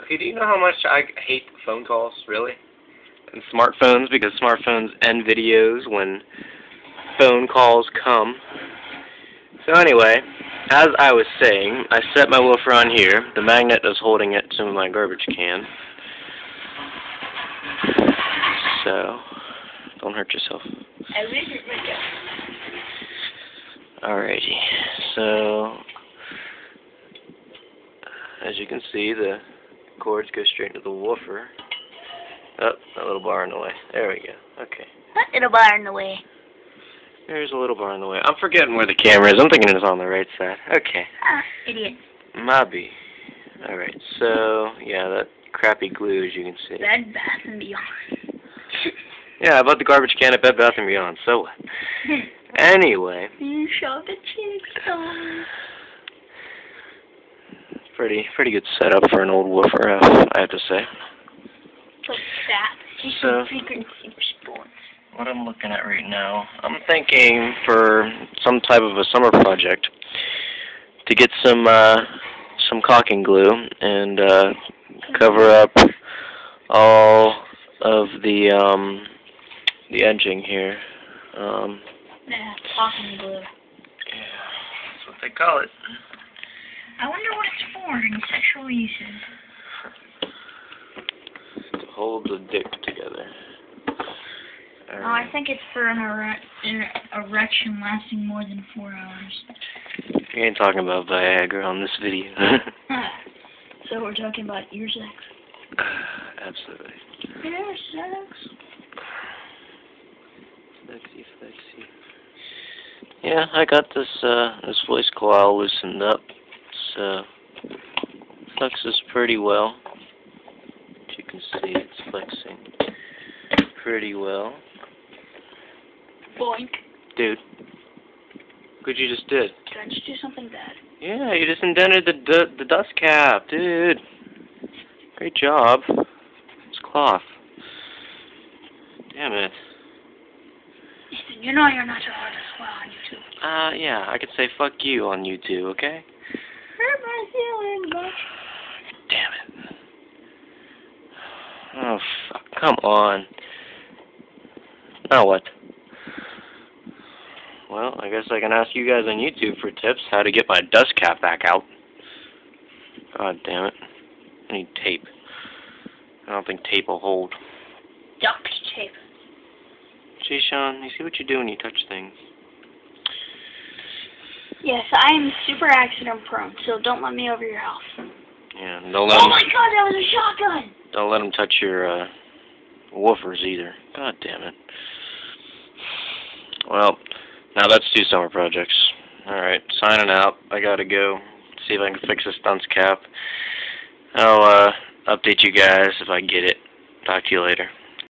Hey, do you know how much I hate phone calls, really? And smartphones, because smartphones end videos when phone calls come. So anyway, as I was saying, I set my woofer on here. The magnet is holding it to my garbage can. So, don't hurt yourself. I will hurt myself. Alrighty, so as you can see, the cords go straight into the woofer. Oh, that little bar in the way. There we go. Okay. That little bar in the way. There's a little bar in the way. I'm forgetting where the camera is. I'm thinking it's on the right side. Okay. Ah, idiot. Maybe. Alright, so, yeah, that crappy glue, as you can see. Bed Bath and Beyond. Yeah, I bought the garbage can at Bed Bath & Beyond, so what? Anyway. You showed the chicks on. Pretty good setup for an old woofer, I have to say. Like that. So, Frequency response. what I'm looking at right now, I'm thinking for some type of a summer project to get some caulking glue and cover up all of the edging here. Yeah, caulking glue. Yeah, that's what they call it. I wonder what it's for in sexual uses. To hold the dick together. Oh, I think it's for an erection lasting more than 4 hours. You ain't talking about Viagra on this video. So we're talking about ear sex? Absolutely. Ear sex? Flexy. Yeah, I got this voice coil loosened up. So flexes pretty well. As you can see, it's flexing pretty well. Boink. Dude, what you just did? Did I just do something bad? Yeah, you just indented the dust cap, dude. Great job. It's cloth. Damn it. Ethan, you know you're not allowed to swear on YouTube. Yeah, I could say fuck you on YouTube, okay? Hurt my feelings, but... Damn it. Oh, fuck. Come on. Now what? Well, I guess I can ask you guys on YouTube for tips how to get my dust cap back out. God damn it. I need tape. I don't think tape will hold. Duct tape. See, Sean, you see what you do when you touch things. Yes, I am super accident prone, so don't let me over your house. Yeah, don't let Oh my god, that was a shotgun! Don't let them touch your woofers either. God damn it. Well, now that's 2 summer projects. Alright, signing out. I gotta go see if I can fix this dunce cap. I'll update you guys if I get it. Talk to you later.